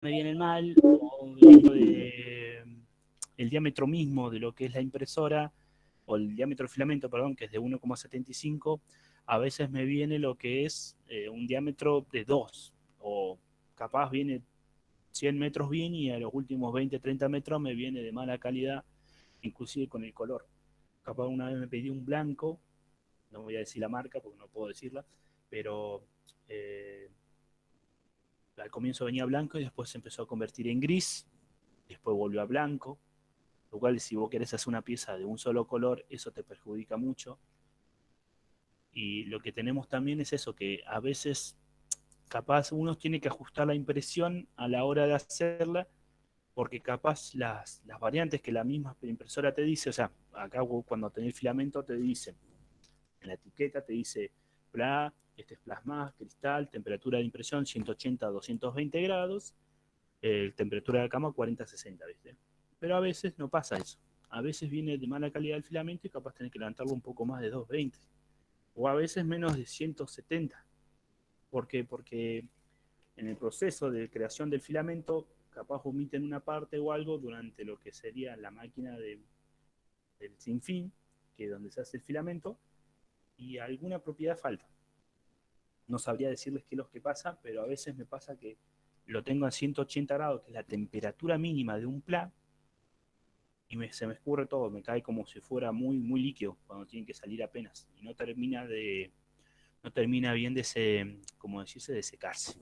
me viene mal, o el diámetro mismo de lo que es la impresora, o el diámetro del filamento, perdón, que es de 1,75, a veces me viene lo que es un diámetro de 2, o capaz viene 100 metros bien y a los últimos 20, 30 metros me viene de mala calidad, inclusive con el color. Capaz una vez me pedí un blanco, no voy a decir la marca porque no puedo decirla, pero eh, al comienzo venía blanco y después se empezó a convertir en gris, después volvió a blanco, lo cual si vos querés hacer una pieza de un solo color, eso te perjudica mucho. Y lo que tenemos también es eso, que a veces capaz uno tiene que ajustar la impresión a la hora de hacerla, porque capaz las variantes que la misma impresora te dice, o sea, acá cuando tenés el filamento te dice, en la etiqueta te dice, este es plasma, cristal, temperatura de impresión 180 a 220 grados, temperatura de la cama 40 a 60, ¿viste? Pero a veces no pasa eso. A veces viene de mala calidad el filamento y capaz tenés que levantarlo un poco más de 220. O a veces menos de 170. ¿Por qué? Porque en el proceso de creación del filamento, capaz omiten una parte o algo durante lo que sería la máquina del sinfín, que es donde se hace el filamento, y alguna propiedad falta. No sabría decirles qué es lo que pasa, pero a veces me pasa que lo tengo a 180 grados, que es la temperatura mínima de un pla, y se me escurre todo, me cae como si fuera muy, muy líquido cuando tiene que salir apenas, y no termina bien de como decirse, de secarse,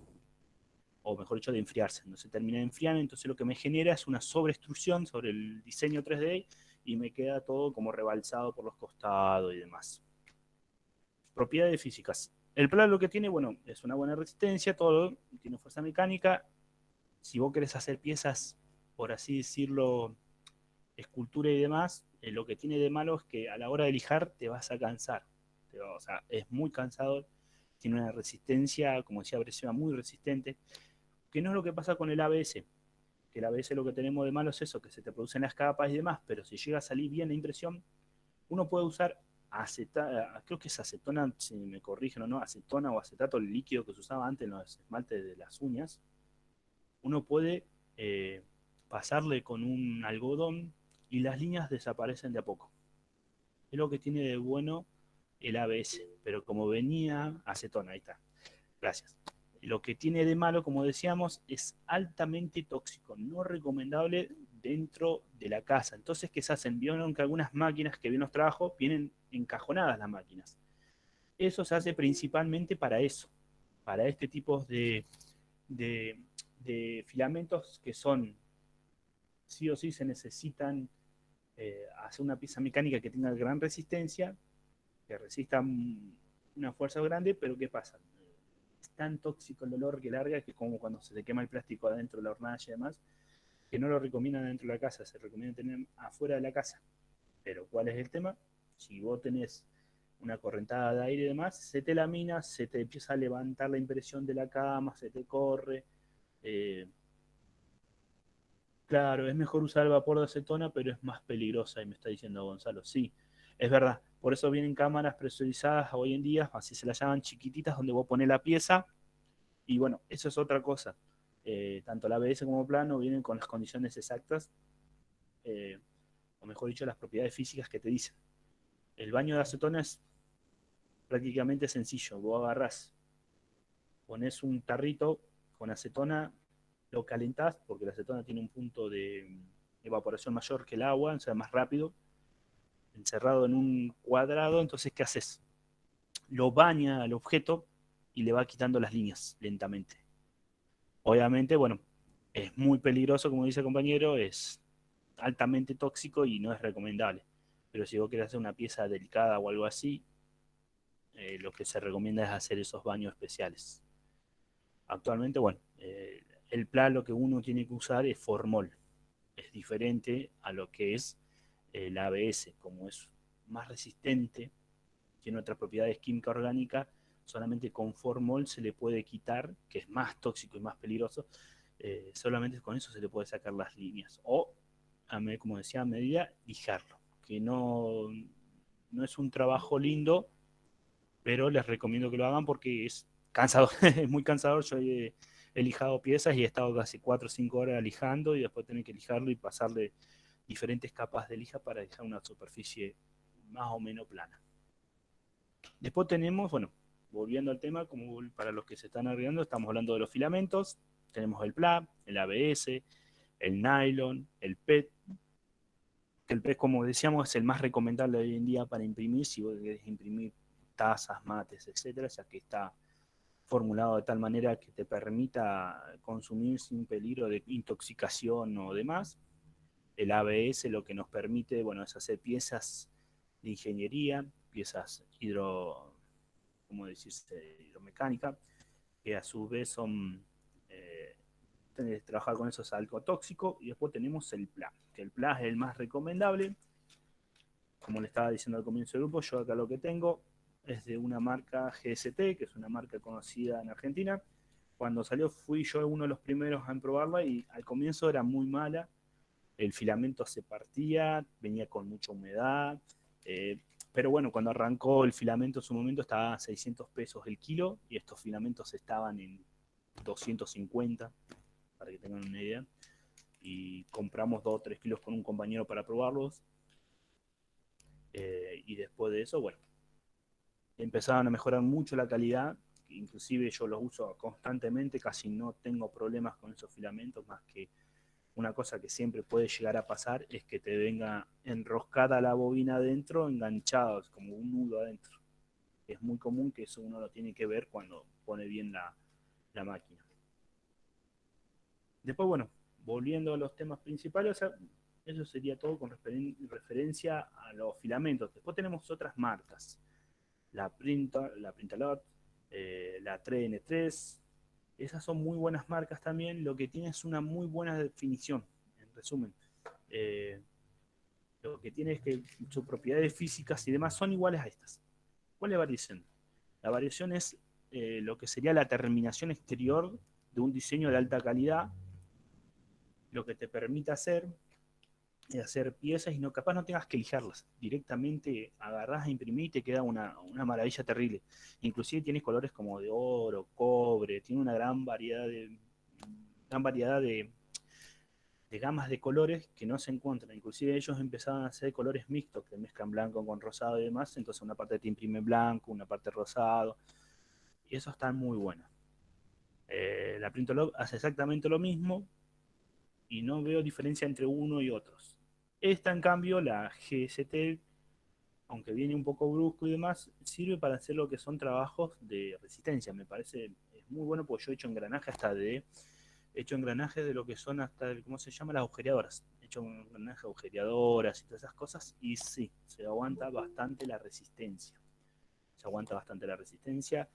o mejor dicho, de enfriarse, no se termina de enfriar, entonces lo que me genera es una sobreextrusión sobre el diseño 3D y me queda todo como rebalsado por los costados y demás. Propiedades físicas. El plano lo que tiene, bueno, es una buena resistencia, todo, tiene fuerza mecánica. Si vos querés hacer piezas, por así decirlo, escultura y demás, lo que tiene de malo es que a la hora de lijar te vas a cansar. O sea, es muy cansador, tiene una resistencia, como decía Brescia, muy resistente, que no es lo que pasa con el ABS, que el ABS lo que tenemos de malo es eso, que se te producen las capas y demás, pero si llega a salir bien la impresión, uno puede usar creo que es acetona, si me corrigen o no, acetona o acetato, el líquido que se usaba antes en los esmaltes de las uñas, uno puede eh, pasarle con un algodón y las líneas desaparecen de a poco. Es lo que tiene de bueno el ABS, pero como venía acetona, ahí está, gracias. Lo que tiene de malo, como decíamos, es altamente tóxico, no recomendable dentro de la casa. Entonces, ¿qué se hacen? Vieron que algunas máquinas que vienen los trabajos vienen encajonadas las máquinas. Eso se hace principalmente para eso, para este tipo de, de filamentos que son, sí o sí se necesitan hacer una pieza mecánica que tenga gran resistencia, que resista una fuerza grande, pero ¿qué pasa? Es tan tóxico el olor que larga que como cuando se te quema el plástico adentro de la hornalla y demás, que no lo recomiendan dentro de la casa, se recomienda tener afuera de la casa. Pero ¿cuál es el tema? Si vos tenés una correntada de aire y demás, se te lamina, se te empieza a levantar la impresión de la cama, se te corre. Eh, claro, es mejor usar el vapor de acetona, pero es más peligrosa, y me está diciendo Gonzalo. Sí, es verdad. Por eso vienen cámaras presurizadas hoy en día, así se las llaman chiquititas, donde vos pones la pieza. Y bueno, eso es otra cosa. Tanto la ABS como plano vienen con las condiciones exactas, eh, o mejor dicho, las propiedades físicas que te dicen. El baño de acetona es prácticamente sencillo. Vos agarrás, pones un tarrito con acetona, lo calentás, porque la acetona tiene un punto de evaporación mayor que el agua, o sea, más rápido, encerrado en un cuadrado. Entonces, ¿qué haces? Lo baña al objeto y le va quitando las líneas lentamente. Obviamente, bueno, es muy peligroso, como dice el compañero, es altamente tóxico y no es recomendable. Pero si vos querés hacer una pieza delicada o algo así, lo que se recomienda es hacer esos baños especiales. Actualmente, bueno, el plan lo que uno tiene que usar es formol. Es diferente a lo que es el ABS, como es más resistente, tiene otras propiedades química orgánica, solamente con formol se le puede quitar, que es más tóxico y más peligroso, solamente con eso se le puede sacar las líneas. O, como decía, a medida, lijarlo, que no es un trabajo lindo, pero les recomiendo que lo hagan porque es cansador, es muy cansador. Yo he lijado piezas y he estado casi 4 o 5 horas lijando y después tener que lijarlo y pasarle diferentes capas de lija para dejar una superficie más o menos plana. Después tenemos, bueno, volviendo al tema, como para los que se están agregando, estamos hablando de los filamentos, tenemos el PLA, el ABS, el nylon, el PET, que el PET, como decíamos, es el más recomendable hoy en día para imprimir, si vos querés imprimir tazas, mates, etcétera, ya que está formulado de tal manera que te permita consumir sin peligro de intoxicación o demás. El ABS lo que nos permite, bueno, es hacer piezas de ingeniería, piezas como decirse, hidromecánica, que a su vez son, trabajar con eso es algo tóxico. Y después tenemos el PLA, que el PLA es el más recomendable. Como le estaba diciendo al comienzo del grupo, yo acá lo que tengo es de una marca GST, que es una marca conocida en Argentina. Cuando salió fui yo uno de los primeros en probarla y al comienzo era muy mala, el filamento se partía, venía con mucha humedad, pero bueno, cuando arrancó el filamento en su momento estaba a 600 pesos el kilo y estos filamentos estaban en 250, para que tengan una idea, y compramos 2 o 3 kilos con un compañero para probarlos, y después de eso, bueno, empezaron a mejorar mucho la calidad, inclusive yo los uso constantemente, casi no tengo problemas con esos filamentos, más que una cosa que siempre puede llegar a pasar es que te venga enroscada la bobina adentro, enganchados, como un nudo adentro. Es muy común que eso uno lo tiene que ver cuando pone bien la máquina. Después, bueno, volviendo a los temas principales, o sea, eso sería todo con referencia a los filamentos. Después tenemos otras marcas, la Printalot, la 3N3, esas son muy buenas marcas también, lo que tiene es una muy buena definición, en resumen. Eh, lo que tiene es que sus propiedades físicas y demás son iguales a estas. ¿Cuál es la variación? La variación es lo que sería la terminación exterior de un diseño de alta calidad, lo que te permite hacer es hacer piezas y no capaz no tengas que lijarlas. Directamente agarrás e imprimís y te queda una maravilla terrible. Inclusive tienes colores como de oro, cobre, tiene una gran variedad de gamas de colores que no se encuentran. Inclusive ellos empezaban a hacer colores mixtos, que mezclan blanco con rosado y demás. Entonces una parte te imprime blanco, una parte rosado. Y eso está muy bueno. La Printolog hace exactamente lo mismo y no veo diferencia entre uno y otros. Esta, en cambio, la GST, aunque viene un poco brusco y demás, sirve para hacer lo que son trabajos de resistencia. Me parece es muy bueno porque yo he hecho engranaje he hecho engranajes de lo que son hasta, ¿cómo se llama? Las agujereadoras. He hecho engranajes de agujereadoras y todas esas cosas. Y sí, se aguanta bastante la resistencia. Se aguanta bastante la resistencia.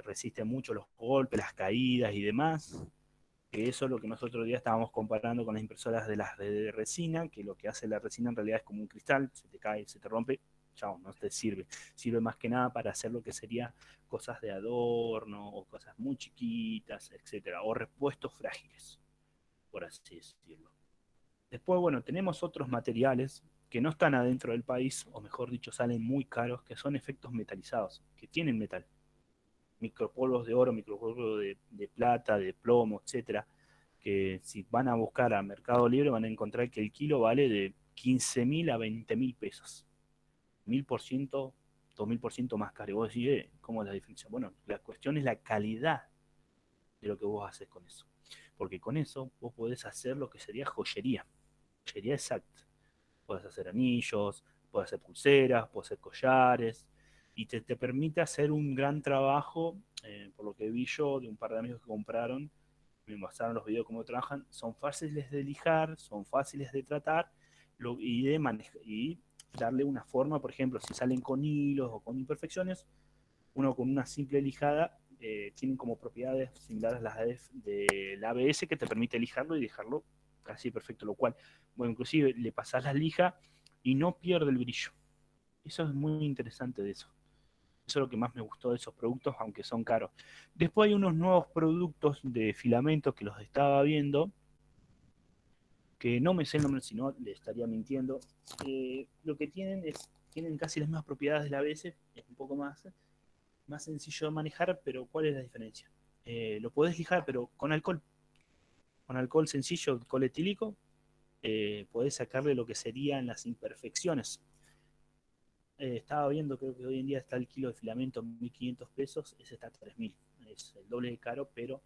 Resiste mucho los golpes, las caídas y demás. Que eso es lo que nosotros hoy día estábamos comparando con las impresoras de las de resina, que lo que hace la resina en realidad es como un cristal, se te cae, se te rompe, chao, no te sirve. Sirve más que nada para hacer lo que sería cosas de adorno o cosas muy chiquitas, etcétera, o repuestos frágiles, por así decirlo. Después, bueno, tenemos otros materiales que no están adentro del país, o mejor dicho, salen muy caros, que son efectos metalizados, que tienen metal. Micropolvos de oro, micropolvos de plata, de plomo, etcétera, que si van a buscar a Mercado Libre van a encontrar que el kilo vale de 15.000 a 20.000 pesos. 1000%, 2000% más caro. Y vos decís, ¿cómo es la diferencia? Bueno, la cuestión es la calidad de lo que vos haces con eso. Porque con eso vos podés hacer lo que sería joyería. Joyería exacta. Podés hacer anillos, podés hacer pulseras, podés hacer collares. Y te permite hacer un gran trabajo, por lo que vi yo, de un par de amigos que compraron, me mostraron los videos cómo trabajan, son fáciles de lijar, son fáciles de tratar y de manejar y darle una forma, por ejemplo, si salen con hilos o con imperfecciones, uno con una simple lijada tienen como propiedades similares a las del ABS que te permite lijarlo y dejarlo casi perfecto, lo cual, bueno, inclusive le pasás la lija y no pierde el brillo. Eso es muy interesante de eso. Eso es lo que más me gustó de esos productos, aunque son caros. Después hay unos nuevos productos de filamentos que los estaba viendo, que no me sé el nombre, si no le estaría mintiendo. Lo que tienen casi las mismas propiedades de la ABS, es un poco más sencillo de manejar, pero ¿cuál es la diferencia? lo podés lijar, pero con alcohol sencillo, alcohol etílico, podés sacarle lo que serían las imperfecciones. Estaba viendo, creo que hoy en día está el kilo de filamento en 1.500 pesos, ese está a 3.000, es el doble de caro, pero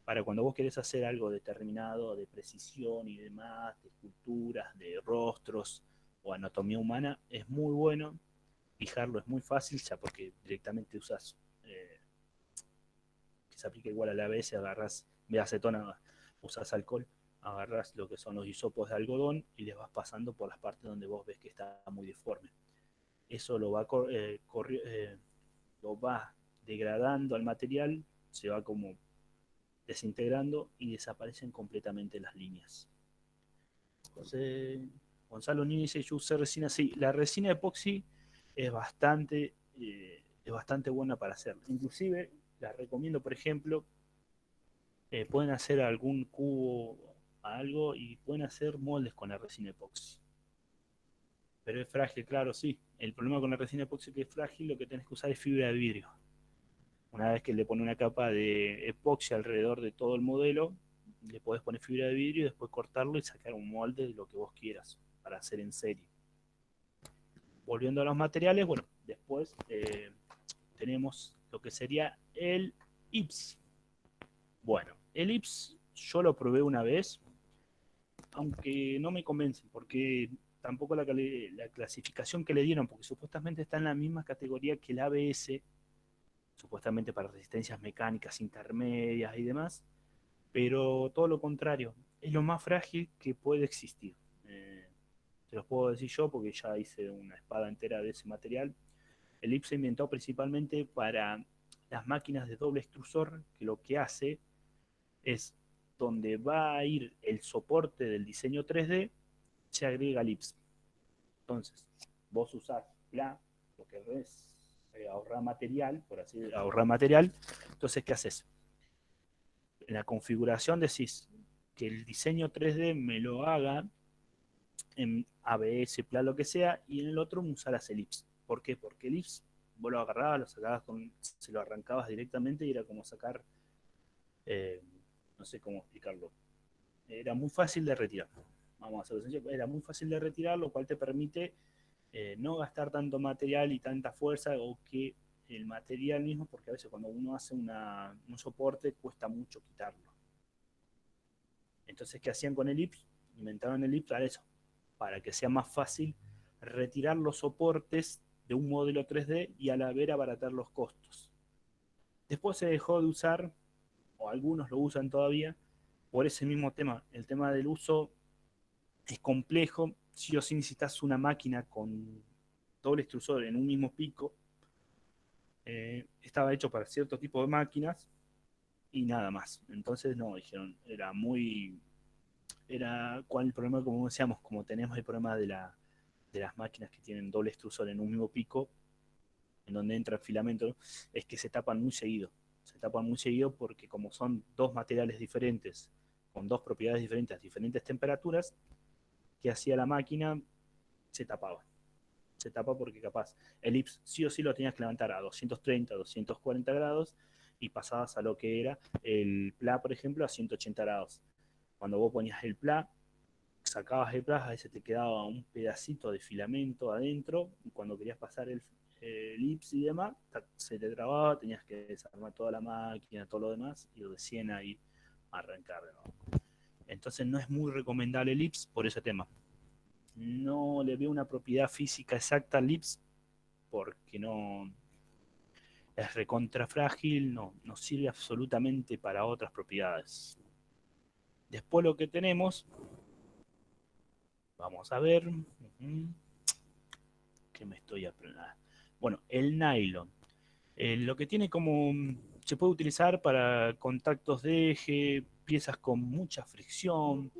para cuando vos querés hacer algo determinado de precisión y demás, de esculturas, de rostros o anatomía humana, es muy bueno. Fijarlo es muy fácil, ya porque directamente usas, que se aplica igual a la ABS, agarras, de acetona, usas alcohol, agarras lo que son los hisopos de algodón y les vas pasando por las partes donde vos ves que está muy deforme. Eso lo va degradando al material, se va como desintegrando y desaparecen completamente las líneas. José Gonzalo Núñez dice, yo usé resina, sí, la resina epoxi es bastante buena para hacerlo. Inclusive, la recomiendo, por ejemplo, pueden hacer algún cubo, algo, y pueden hacer moldes con la resina epoxi. Pero es frágil, claro, sí. El problema con la resina epoxi es que es frágil, lo que tenés que usar es fibra de vidrio. Una vez que le pones una capa de epoxi alrededor de todo el modelo, le podés poner fibra de vidrio y después cortarlo y sacar un molde de lo que vos quieras para hacer en serie. Volviendo a los materiales, bueno, después tenemos lo que sería el IPS. Bueno, el IPS yo lo probé una vez, aunque no me convence, porque tampoco la clasificación que le dieron, porque supuestamente está en la misma categoría que el ABS, supuestamente para resistencias mecánicas intermedias y demás, pero todo lo contrario, es lo más frágil que puede existir. Te los puedo decir yo porque ya hice una espada entera de ese material. El IPS se inventó principalmente para las máquinas de doble extrusor, que lo que hace es donde va a ir el soporte del diseño 3D, se agrega el IPS. Entonces, vos usás lo que es ahorrar material, por así decirlo, ahorrar material. Entonces, ¿qué haces? En la configuración decís que el diseño 3D me lo haga en ABS, lo que sea, y en el otro usarás el IPS. ¿Por qué? Porque el IPS vos lo agarrabas, lo sacabas se lo arrancabas directamente y era como sacar, eh, no sé cómo explicarlo, era muy fácil de retirar. Vamos a hacerlo sencillo, era muy fácil de retirar, lo cual te permite no gastar tanto material y tanta fuerza o que el material mismo, porque a veces cuando uno hace un soporte cuesta mucho quitarlo. Entonces, ¿qué hacían con el IPS? Inventaron el IPS para eso, para que sea más fácil retirar los soportes de un modelo 3D y a la vez abaratar los costos. Después se dejó de usar, o algunos lo usan todavía, por ese mismo tema. El tema del uso es complejo, sí o sí necesitas una máquina con doble extrusor en un mismo pico. Estaba hecho para cierto tipo de máquinas y nada más. Entonces no, dijeron, ¿cuál el problema? Como decíamos, como tenemos el problema de las máquinas que tienen doble extrusor en un mismo pico, en donde entra el filamento, es que se tapan muy seguido. Se tapan muy seguido porque como son dos materiales diferentes, con dos propiedades diferentes, diferentes temperaturas, que hacía la máquina, se tapaba. Se tapa porque capaz el IPS sí o sí lo tenías que levantar a 230, 240 grados y pasabas a lo que era el PLA, por ejemplo, a 180 grados. Cuando vos ponías el PLA, sacabas el PLA, a veces te quedaba un pedacito de filamento adentro y cuando querías pasar el IPS y demás, se te trababa, tenías que desarmar toda la máquina, todo lo demás y recién ahí arrancar de nuevo. Entonces no es muy recomendable el IPS por ese tema. No le veo una propiedad física exacta al IPS porque no es recontra frágil, no sirve absolutamente para otras propiedades. Después lo que tenemos, vamos a ver, que me estoy aprendiendo. Bueno, el nylon. Lo que tiene como, se puede utilizar para contactos de eje, piezas con mucha fricción,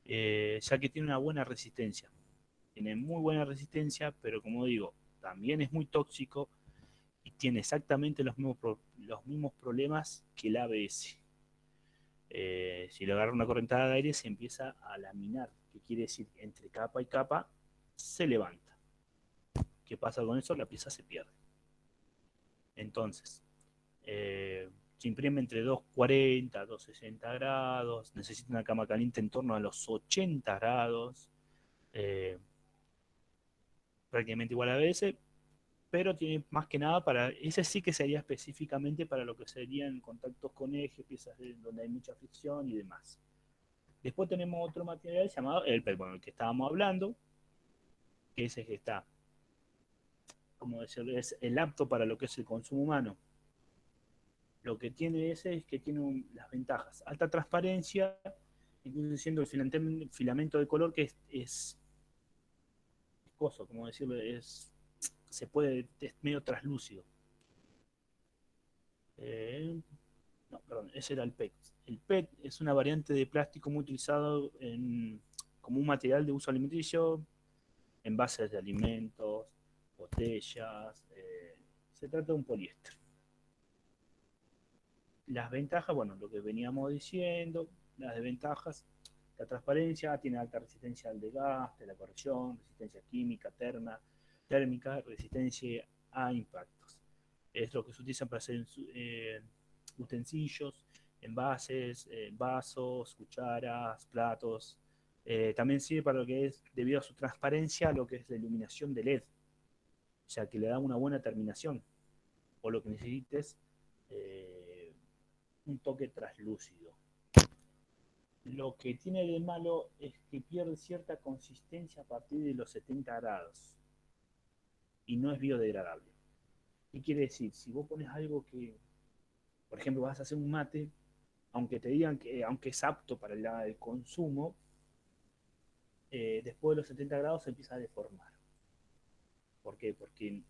ya que tiene una buena resistencia. Tiene muy buena resistencia, pero como digo, también es muy tóxico y tiene exactamente los mismos problemas que el ABS. Si le agarra una correntada de aire, se empieza a laminar, que quiere decir que entre capa y capa se levanta. ¿Qué pasa con eso? La pieza se pierde. Entonces, Se imprime entre 240, 260 grados, necesita una cama caliente en torno a los 80 grados, eh, prácticamente igual a veces, pero tiene más que nada para, ese sí que sería específicamente para lo que serían contactos con eje, piezas donde hay mucha fricción y demás. Después tenemos otro material llamado el PET, bueno, el que estábamos hablando, que ese que está, como decirlo, es el apto para lo que es el consumo humano. Lo que tiene ese es que tiene las ventajas, alta transparencia, incluso siendo el filamento de color que es viscoso, como decirlo, se puede, es medio translúcido. No, perdón, ese era el PET. El PET es una variante de plástico muy utilizado como un material de uso alimenticio, envases de alimentos, botellas. Se trata de un poliéster. Las ventajas, bueno, lo que veníamos diciendo, las desventajas, la transparencia, tiene alta resistencia al desgaste, la corrección, resistencia química, térmica, resistencia a impactos. Es lo que se utiliza para hacer utensilios, envases, vasos, cucharas, platos. También sirve para lo que es, debido a su transparencia, lo que es la iluminación de LED, o sea que le da una buena terminación, o lo que necesites, un toque translúcido. Lo que tiene de malo es que pierde cierta consistencia a partir de los 70 grados y no es biodegradable. ¿Qué quiere decir? Si vos pones algo que, por ejemplo, vas a hacer un mate, aunque te digan que aunque es apto para el consumo, después de los 70 grados se empieza a deformar. ¿Por qué? Porque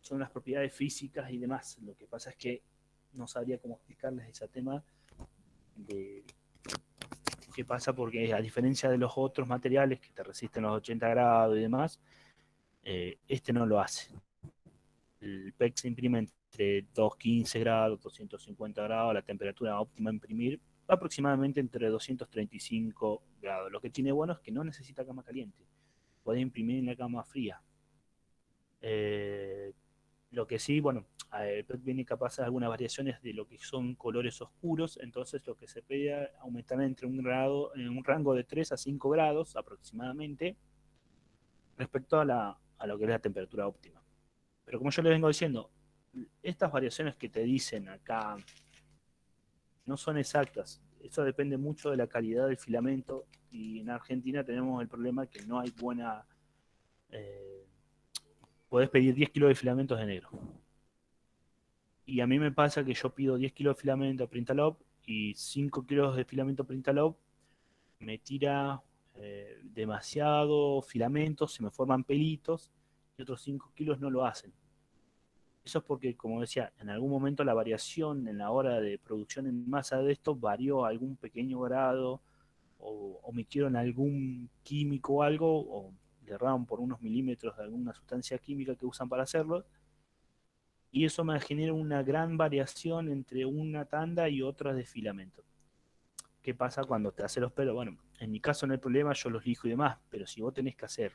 son las propiedades físicas y demás. Lo que pasa es que no sabría cómo explicarles ese tema de qué pasa, porque a diferencia de los otros materiales que te resisten los 80 grados y demás, este no lo hace. El PEC se imprime entre 215 grados, 250 grados, la temperatura óptima a imprimir aproximadamente entre 235 grados. Lo que tiene bueno es que no necesita cama caliente, puede imprimir en la cama fría. Eh, lo que sí, bueno, el PET viene capaz de algunas variaciones de lo que son colores oscuros, entonces lo que se pide aumentar entre un rango de 3 a 5 grados aproximadamente respecto a lo que es la temperatura óptima. Pero como yo les vengo diciendo, estas variaciones que te dicen acá no son exactas. Eso depende mucho de la calidad del filamento y en Argentina tenemos el problema que no hay buena... Eh, podés pedir 10 kilos de filamentos de negro. Y a mí me pasa que yo pido 10 kilos de filamento Printalop y 5 kilos de filamento Printalop me tira demasiado filamento, se me forman pelitos y otros 5 kilos no lo hacen. Eso es porque, como decía, en algún momento la variación en la hora de producción en masa de esto varió a algún pequeño grado o omitieron algún químico o algo o le erraron por unos milímetros de alguna sustancia química que usan para hacerlo y eso me genera una gran variación entre una tanda y otra de filamento. ¿Qué pasa cuando te hace los pelos? Bueno, en mi caso no hay problema, yo los lijo y demás, pero si vos tenés que hacer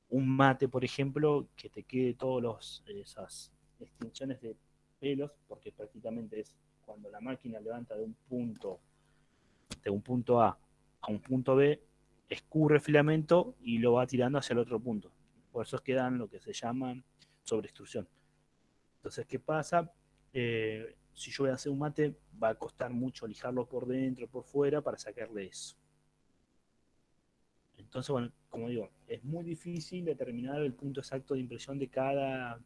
un mate, por ejemplo, que te quede todas esas extinciones de pelos, porque prácticamente es cuando la máquina levanta de un punto a un punto B, escurre el filamento y lo va tirando hacia el otro punto. Por eso quedan lo que se llaman sobreextrusión. Entonces, ¿qué pasa? Si yo voy a hacer un mate, va a costar mucho lijarlo por dentro, por fuera, para sacarle eso. Entonces, bueno, como digo, es muy difícil determinar el punto exacto de impresión de cada,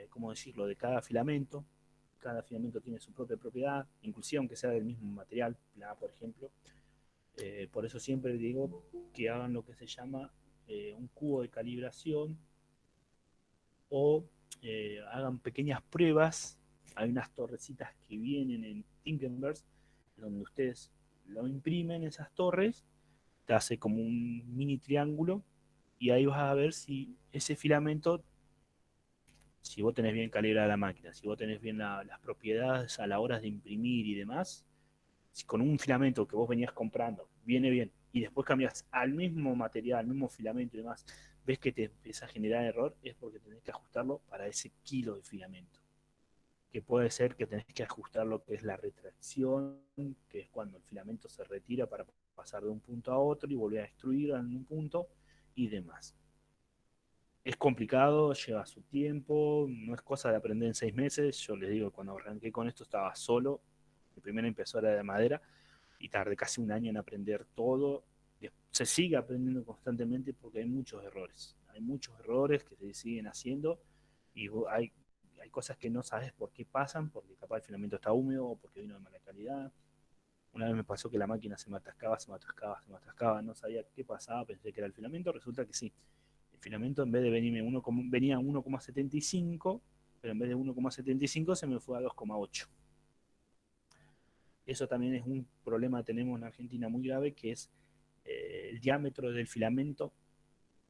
¿cómo decirlo?, de cada filamento. Cada filamento tiene su propia propiedad, inclusive aunque sea del mismo material, por ejemplo. Por eso siempre digo que hagan lo que se llama un cubo de calibración o hagan pequeñas pruebas. Hay unas torrecitas que vienen en Tinkerverse, donde ustedes lo imprimen esas torres, te hace como un mini triángulo y ahí vas a ver si ese filamento, si vos tenés bien calibrada la máquina, si vos tenés bien las propiedades a la hora de imprimir y demás, si con un filamento que vos venías comprando viene bien y después cambias al mismo material, al mismo filamento y demás, ves que te empieza a generar error, es porque tenés que ajustarlo para ese kilo de filamento. que puede ser que tenés que ajustar lo que es la retracción, que es cuando el filamento se retira para pasar de un punto a otro y volver a destruir en un punto y demás. Es complicado, lleva su tiempo, no es cosa de aprender en 6 meses. Yo les digo, cuando arranqué con esto estaba solo, mi primera impresora era de madera y tardé casi un año en aprender todo. Se sigue aprendiendo constantemente porque hay muchos errores. Hay muchos errores que se siguen haciendo y hay cosas que no sabes por qué pasan, porque capaz el filamento está húmedo o porque vino de mala calidad. Una vez me pasó que la máquina se me atascaba, se me atascaba, se me atascaba, no sabía qué pasaba, pensé que era el filamento, resulta que sí. El filamento en vez de venirme venía a 1,75, pero en vez de 1,75 se me fue a 2,8. Eso también es un problema que tenemos en Argentina muy grave, que es el diámetro del filamento.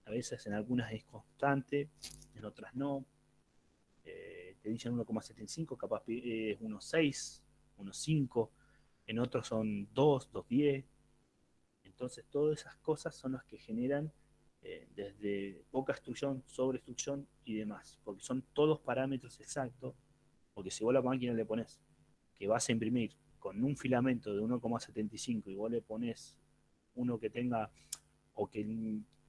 A veces en algunas es constante, en otras no. Te dicen 1,75, capaz es 1,6, 1,5, en otros son 2, 2,10. Entonces todas esas cosas son las que generan desde poca extrusión, sobreextrusión y demás, porque son todos parámetros exactos, porque si vos a la máquina le pones que vas a imprimir con un filamento de 1,75 y vos le pones uno que tenga, o que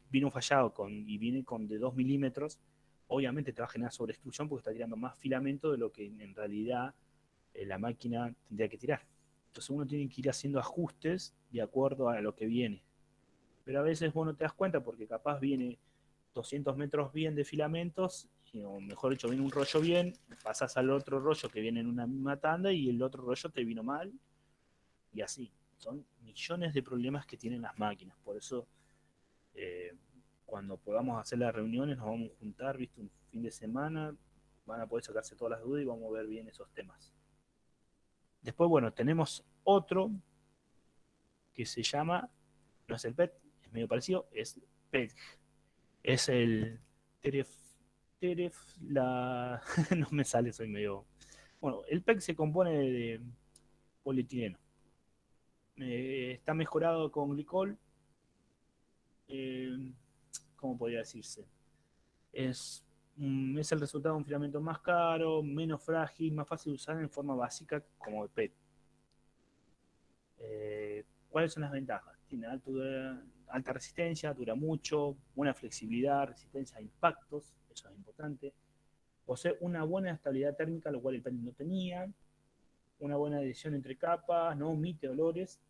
vino fallado y viene con de 2 milímetros, obviamente te va a generar sobreextrusión porque está tirando más filamento de lo que en realidad la máquina tendría que tirar. Entonces uno tiene que ir haciendo ajustes de acuerdo a lo que viene. Pero a veces vos no te das cuenta porque capaz viene 200 metros bien de filamentos, o mejor dicho, viene un rollo bien, pasas al otro rollo que viene en una misma tanda y el otro rollo te vino mal, y así. Son millones de problemas que tienen las máquinas. Por eso, eh, cuando podamos hacer las reuniones, nos vamos a juntar, ¿viste? Un fin de semana, van a poder sacarse todas las dudas y vamos a ver bien esos temas. Después, bueno, tenemos otro que se llama, no es el PET, es medio parecido, es PET. Es el Teref, Teref, la... no me sale, soy medio... Bueno, el PET se compone de polietileno. Está mejorado con glicol. Eh, ¿Cómo podría decirse? Es, es el resultado de un filamento más caro, menos frágil, más fácil de usar en forma básica como el PET. ¿Cuáles son las ventajas? Tiene alta resistencia, dura mucho, buena flexibilidad, resistencia a impactos, eso es importante. Posee una buena estabilidad térmica, lo cual el PET no tenía. Una buena adhesión entre capas, no omite olores,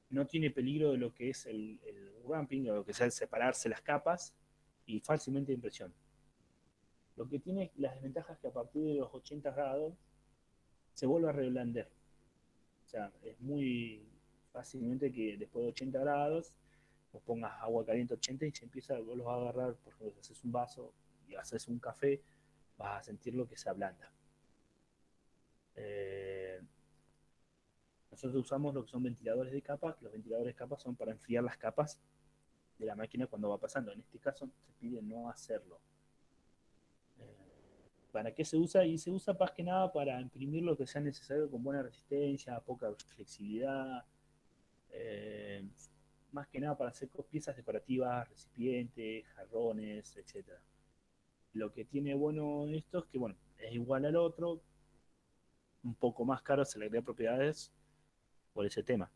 no tiene peligro de lo que es el ramping, o lo que es el separarse las capas, y fácilmente de impresión. Lo que tiene las desventajas es que a partir de los 80 grados se vuelve a reblander. O sea, es muy fácilmente que después de 80 grados vos pongas agua caliente 80 y se empieza, vos los vas a agarrar, por ejemplo, si haces un vaso y haces un café, vas a sentir lo que se ablanda. Eh, Nosotros usamos lo que son ventiladores de capas, que los ventiladores de capas son para enfriar las capas de la máquina cuando va pasando. En este caso se pide no hacerlo. ¿Para qué se usa? Y se usa más que nada para imprimir lo que sea necesario con buena resistencia, poca flexibilidad, eh, más que nada para hacer piezas decorativas, recipientes, jarrones, etcétera. Lo que tiene bueno esto es que, bueno, es igual al otro, un poco más caro, se le agrega propiedades por ese tema.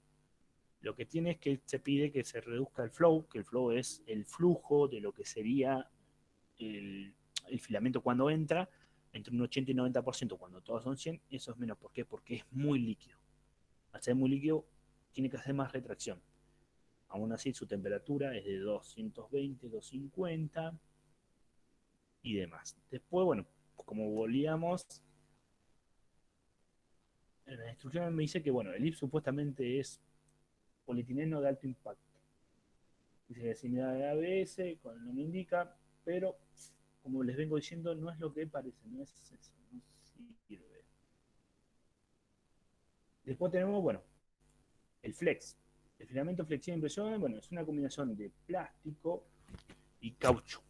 Lo que tiene es que se pide que se reduzca el flow, que el flow es el flujo de lo que sería el, el filamento cuando entra, entre un 80 y 90%, cuando todos son 100, eso es menos. ¿Por qué? Porque es muy líquido. Al ser muy líquido, tiene que hacer más retracción. Aún así, su temperatura es de 220, 250 y demás. Después, bueno, como volvíamos, en la instrucción me dice que, bueno, el IP supuestamente es polietileno de alto impacto. Dice que similar a ABS, con el nombre indica, pero como les vengo diciendo, no es lo que parece, no es eso, no sirve. Después tenemos, bueno, el flex. El filamento flexible de impresión, bueno, es una combinación de plástico y caucho,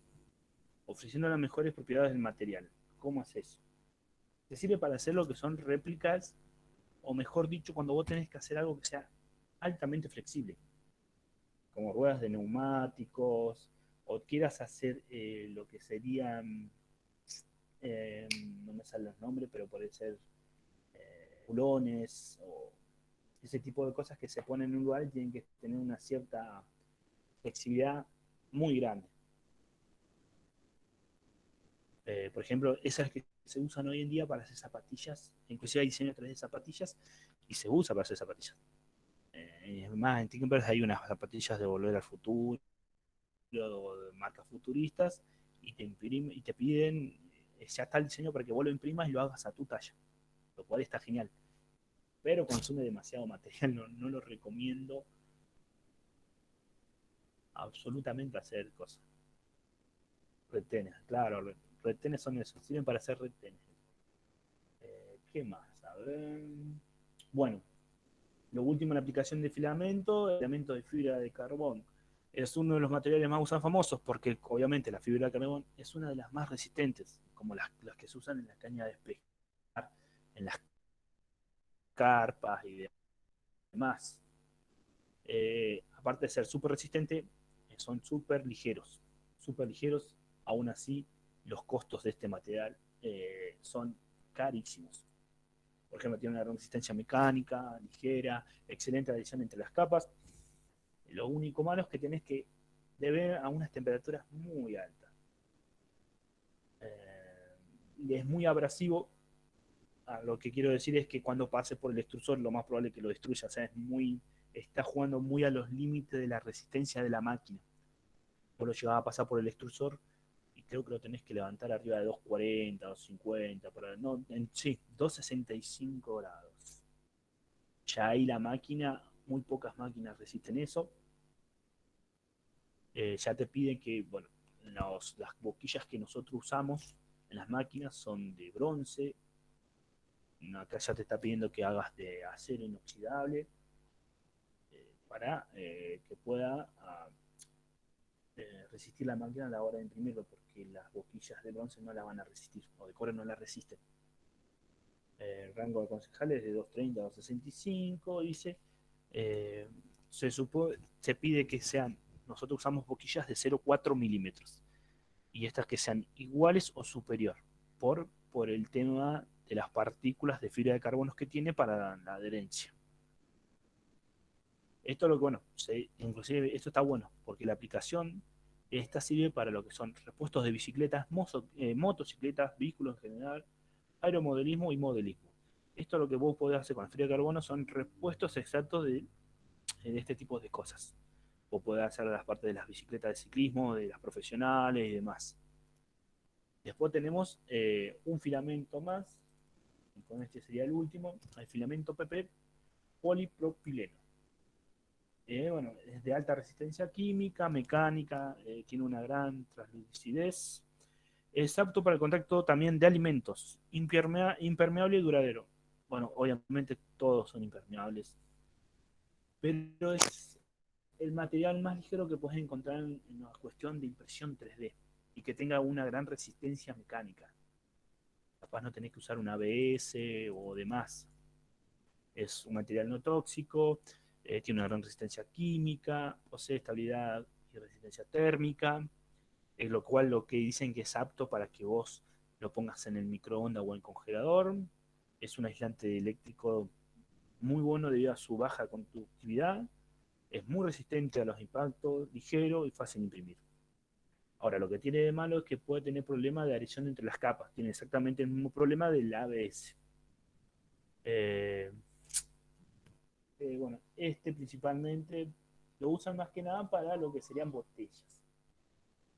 ofreciendo las mejores propiedades del material. ¿Cómo es eso? Te sirve para hacer lo que son réplicas, o mejor dicho, cuando vos tenés que hacer algo que sea altamente flexible, como ruedas de neumáticos, o quieras hacer lo que serían no me salen los nombres, pero puede ser bulones o ese tipo de cosas que se ponen en un lugar y tienen que tener una cierta flexibilidad muy grande. Por ejemplo, esas que se usan hoy en día para hacer zapatillas, inclusive hay diseño 3D de zapatillas y se usa para hacer zapatillas. Es más, en Tinkerbell hay unas zapatillas de Volver al Futuro, o de marcas futuristas, y y te piden, ya está el diseño para que vos lo imprimas y lo hagas a tu talla, lo cual está genial. Pero consume demasiado material, no lo recomiendo absolutamente hacer cosas. Retenes, claro, retenes son eso, sirven para hacer retenes. ¿Qué más? A ver. Bueno, lo último en la aplicación de filamento, el filamento de fibra de carbón. Es uno de los materiales más usados famosos porque obviamente la fibra de carbón es una de las más resistentes, como las que se usan en la caña de pescar, en las carpas y demás. Aparte de ser súper resistente, son súper ligeros, aún así los costos de este material son carísimos. Por ejemplo, tiene una resistencia mecánica, ligera, excelente adhesión entre las capas. Lo único malo es que tenés que deber a unas temperaturas muy altas. Y es muy abrasivo. Lo que quiero decir es que cuando pase por el extrusor, lo más probable es que lo destruya. O sea, está jugando muy a los límites de la resistencia de la máquina. Vos lo llevaba a pasar por el extrusor y creo que lo tenés que levantar arriba de 240, 250, no, sí, 265 grados. Ya ahí la máquina, muy pocas máquinas resisten eso. Ya te piden que, bueno, las boquillas que nosotros usamos en las máquinas son de bronce. Acá ya te está pidiendo que hagas de acero inoxidable para que pueda resistir la máquina a la hora de imprimirlo, porque las boquillas de bronce no la van a resistir, o de cobre no la resisten. El rango de concejales es de 230 a 265, dice. Eh, se pide que sean, nosotros usamos boquillas de 0,4 milímetros, y estas que sean iguales o superior, por el tema de las partículas de fibra de carbono que tiene para la adherencia. Esto lo que, bueno, inclusive esto está bueno, porque la aplicación esta sirve para lo que son repuestos de bicicletas, motocicletas, vehículos en general, aeromodelismo y modelismo. Esto lo que vos podés hacer con la fibra de carbono son repuestos exactos de este tipo de cosas. Vos podés hacer las partes de las bicicletas de ciclismo, de las profesionales y demás. Después tenemos un filamento más, y con este sería el último, el filamento PP polipropileno. Bueno, es de alta resistencia química, mecánica, tiene una gran translucidez. Es apto para el contacto también de alimentos, impermeable y duradero. Bueno, obviamente todos son impermeables, pero es el material más ligero que puedes encontrar en la cuestión de impresión 3D y que tenga una gran resistencia mecánica. Capaz no tenés que usar un ABS o demás. Es un material no tóxico, tiene una gran resistencia química, posee estabilidad y resistencia térmica, es lo cual lo que dicen que es apto para que vos lo pongas en el microondas o en el congelador. Es un aislante eléctrico muy bueno debido a su baja conductividad. Es muy resistente a los impactos, ligero y fácil de imprimir. Ahora, lo que tiene de malo es que puede tener problemas de adhesión entre las capas. Tiene exactamente el mismo problema del ABS. Eh, bueno, este principalmente lo usan más que nada para lo que serían botellas.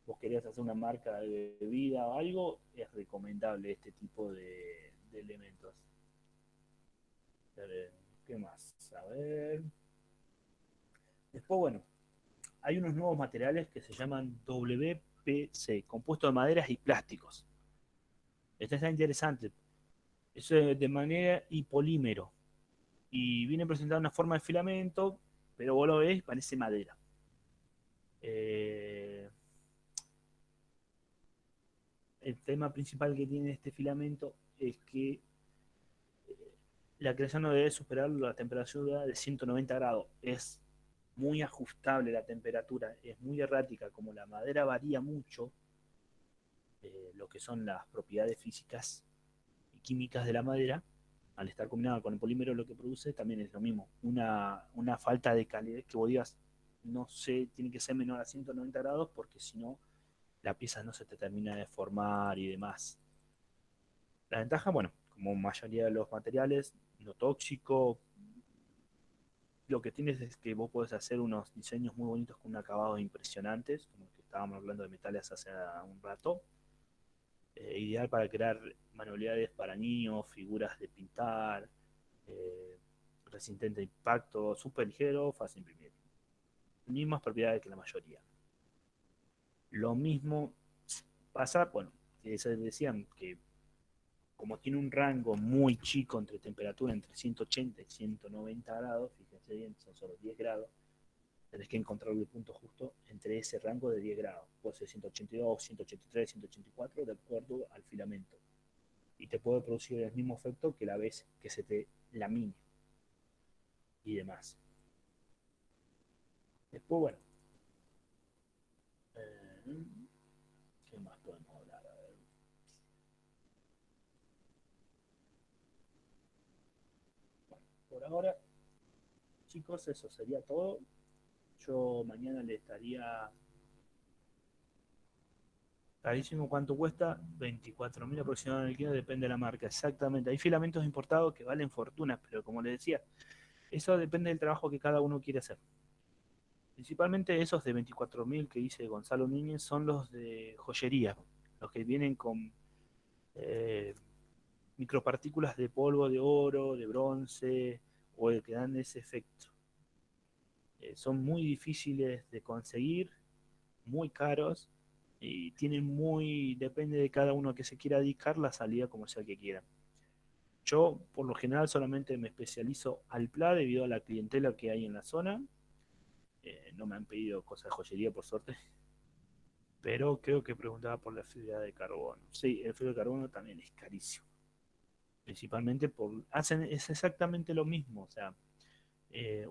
Vos querías hacer una marca de bebida o algo, es recomendable este tipo de elementos. A ver, ¿qué más? A ver. Después, bueno, hay unos nuevos materiales que se llaman WPC, compuesto de maderas y plásticos. Este está interesante. Es de manera y polímero. Y viene presentado en una forma de filamento, pero vos lo ves, parece madera. Eh, el tema principal que tiene este filamento es que la creación no debe superar la temperatura de 190 grados. Es muy ajustable la temperatura, es muy errática. Como la madera varía mucho, lo que son las propiedades físicas y químicas de la madera, al estar combinada con el polímero, lo que produce también es lo mismo, una falta de calidad que vos digas, no sé, tiene que ser menor a 190 grados porque si no, la pieza no se te termina de formar y demás. La ventaja, bueno, como mayoría de los materiales, no tóxico, lo que tienes es que vos podés hacer unos diseños muy bonitos con un acabado impresionantes, como que estábamos hablando de metales hace un rato. Ideal para crear manualidades para niños, figuras de pintar, eh, resistente a impacto, súper ligero, fácil de imprimir. Mismas propiedades que la mayoría. Lo mismo pasa, bueno, se decían que como tiene un rango muy chico entre temperatura, entre 180 y 190 grados, fíjense bien, son solo 10 grados, tenés que encontrar el punto justo entre ese rango de 10 grados. Puede ser 182, 183, 184, de acuerdo al filamento. Y te puede producir el mismo efecto que la vez que se te lamine y demás. Después, bueno, eh, ¿qué más podemos hablar? A ver. Bueno, por ahora, chicos, eso sería todo. Yo mañana le estaría carísimo. ¿Cuánto cuesta? 24.000 aproximadamente el kilo, depende de la marca. Exactamente. Hay filamentos importados que valen fortunas, pero como les decía, eso depende del trabajo que cada uno quiere hacer. Principalmente esos de 24.000 que dice Gonzalo Núñez son los de joyería, los que vienen con eh, micropartículas de polvo de oro, de bronce, o el que dan ese efecto. Son muy difíciles de conseguir, muy caros, y tienen muy, depende de cada uno que se quiera dedicar, la salida como sea que quiera. Yo, por lo general, solamente me especializo al PLA debido a la clientela que hay en la zona. No me han pedido cosas de joyería, por suerte, pero creo que preguntaba por la fibra de carbono. Sí, el fibra de carbono también es carísimo. Principalmente es exactamente lo mismo, o sea,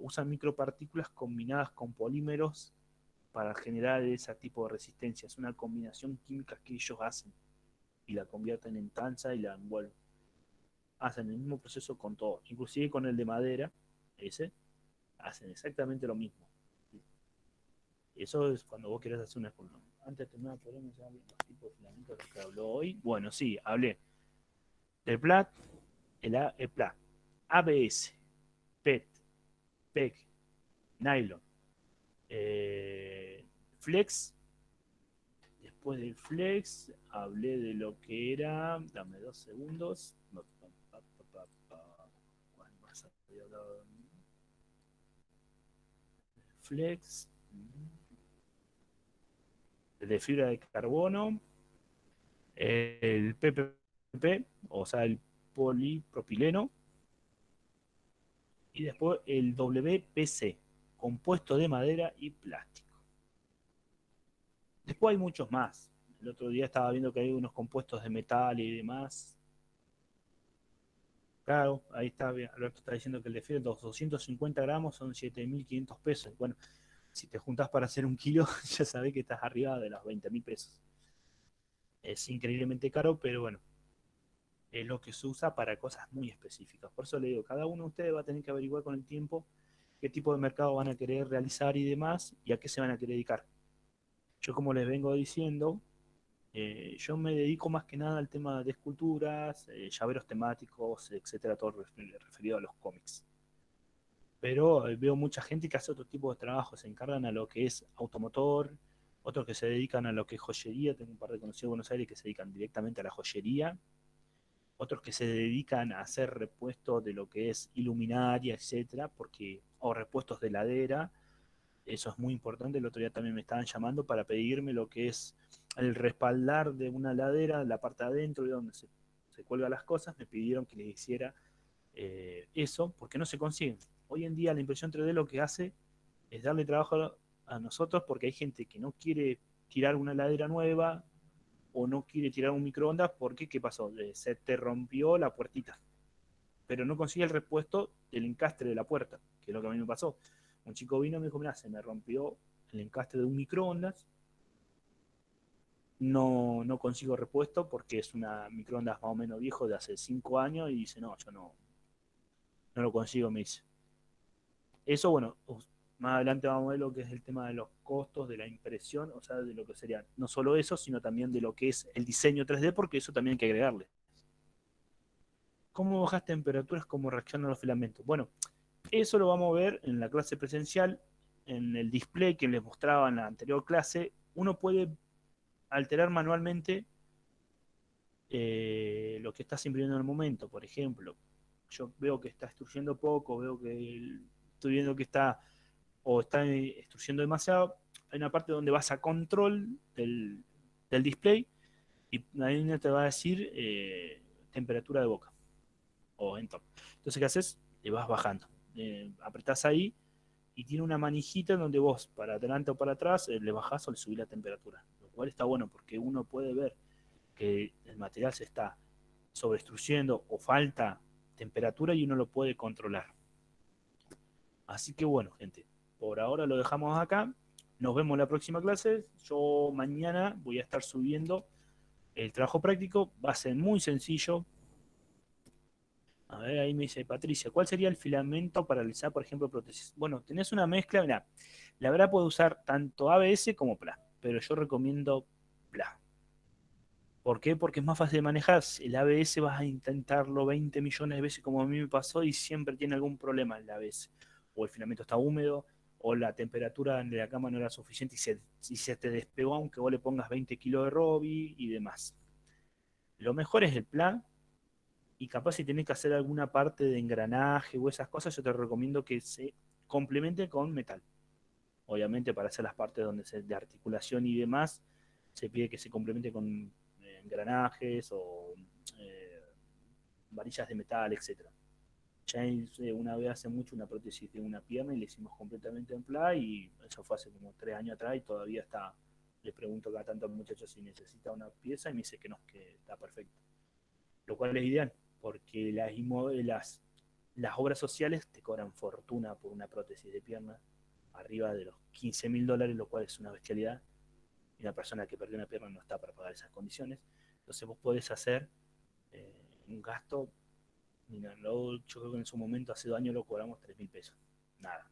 usan micropartículas combinadas con polímeros para generar ese tipo de resistencia. Es una combinación química que ellos hacen y la convierten en tanza y la envuelven. Hacen el mismo proceso con todo, inclusive con el de madera, ese, hacen exactamente lo mismo. Eso es cuando vos querés hacer una escultura. Antes de terminar, podemos hablar de los tipos de filamentos de los que habló hoy. Bueno, sí, hablé del PLAT, el PLAT, ABS, PET, PEG, nylon, flex. Después del flex, hablé de lo que era. Dame 2 segundos. ¿Cuál más había hablado? Flex, de fibra de carbono, el PPP, o sea, el polipropileno, y después el WPC, compuesto de madera y plástico. Después hay muchos más. El otro día estaba viendo que hay unos compuestos de metal y demás. Claro, ahí está, Alberto está diciendo que el de Fidel, los 250 gramos son 7.500 pesos. Bueno, si te juntas para hacer un kilo, ya sabés que estás arriba de los 20.000 pesos. Es increíblemente caro, pero bueno, es lo que se usa para cosas muy específicas. Por eso le digo, cada uno de ustedes va a tener que averiguar con el tiempo qué tipo de mercado van a querer realizar y demás, y a qué se van a querer dedicar. Yo, como les vengo diciendo, yo me dedico más que nada al tema de esculturas, llaveros temáticos, etcétera, todo referido a los cómics. Pero veo mucha gente que hace otro tipo de trabajo, se encargan a lo que es automotor, otros que se dedican a lo que es joyería, tengo un par de conocidos en Buenos Aires que se dedican directamente a la joyería, otros que se dedican a hacer repuestos de lo que es iluminaria, etcétera, porque, o repuestos de ladera, eso es muy importante. El otro día también me estaban llamando para pedirme lo que es el respaldar de una ladera, la parte de adentro de donde se cuelgan las cosas, me pidieron que les hiciera eso, porque no se consiguen. Hoy en día la impresión 3D lo que hace es darle trabajo a nosotros porque hay gente que no quiere tirar una ladera nueva o no quiere tirar un microondas porque, ¿qué pasó? Se te rompió la puertita, pero no consigue el repuesto del encastre de la puerta, que es lo que a mí me pasó. Un chico vino y me dijo, mira, se me rompió el encastre de un microondas, no consigo repuesto porque es una microondas más o menos viejo de hace 5 años y dice, no, yo no lo consigo, me dice. Eso, bueno, más adelante vamos a ver lo que es el tema de los costos de la impresión, o sea, de lo que sería no solo eso, sino también de lo que es el diseño 3D, porque eso también hay que agregarle. ¿Cómo bajas temperaturas? ¿Cómo reaccionan los filamentos? Bueno, eso lo vamos a ver en la clase presencial, en el display que les mostraba en la anterior clase. Uno puede alterar manualmente lo que estás imprimiendo en el momento. Por ejemplo, yo veo que está extruyendo poco, veo que estoy viendo que está o está extruyendo demasiado. Hay una parte donde vas a control del display y ahí te va a decir temperatura de boca o entorno. Entonces, ¿qué haces? Le vas bajando. Apretás ahí y tiene una manijita donde vos, para adelante o para atrás, le bajás o le subís la temperatura. Lo cual está bueno porque uno puede ver que el material se está sobreextruyendo o falta temperatura y uno lo puede controlar. Así que bueno, gente, por ahora lo dejamos acá. Nos vemos en la próxima clase. Yo mañana voy a estar subiendo el trabajo práctico. Va a ser muy sencillo. A ver, ahí me dice Patricia, ¿cuál sería el filamento para realizar, por ejemplo, prótesis? Bueno, tenés una mezcla, mirá, la verdad puede usar tanto ABS como PLA, pero yo recomiendo PLA. ¿Por qué? Porque es más fácil de manejar. El ABS vas a intentarlo 20 millones de veces como a mí me pasó y siempre tiene algún problema el ABS. O el filamento está húmedo, o la temperatura de la cama no era suficiente y se te despegó aunque vos le pongas 20 kilos de Robi y demás. Lo mejor es el plan y capaz si tenés que hacer alguna parte de engranaje o esas cosas, yo te recomiendo que se complemente con metal. Obviamente para hacer las partes donde de articulación y demás, se pide que se complemente con engranajes o eh, varillas de metal, etcétera. Ya hice una vez hace mucho una prótesis de una pierna y le hicimos completamente en pla y eso fue hace como 3 años atrás y todavía está, le pregunto cada tanto al muchacho si necesita una pieza y me dice que no, que está perfecto. Lo cual es ideal, porque las obras sociales te cobran fortuna por una prótesis de pierna, arriba de los $15.000, lo cual es una bestialidad, y una persona que perdió una pierna no está para pagar esas condiciones. Entonces vos podés hacer un gasto, mira, yo creo que en su momento, hace 2 años, lo cobramos 3.000 pesos. Nada.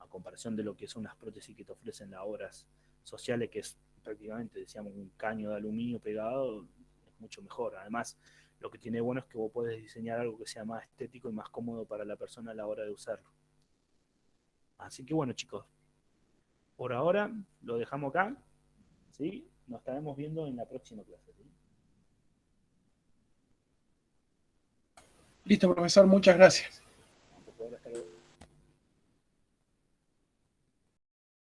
A comparación de lo que son las prótesis que te ofrecen las obras sociales, que es prácticamente, decíamos, un caño de aluminio pegado, es mucho mejor. Además, lo que tiene bueno es que vos podés diseñar algo que sea más estético y más cómodo para la persona a la hora de usarlo. Así que bueno, chicos, por ahora lo dejamos acá, ¿sí? Nos estaremos viendo en la próxima clase, ¿sí? Listo, profesor, muchas gracias. Hasta luego.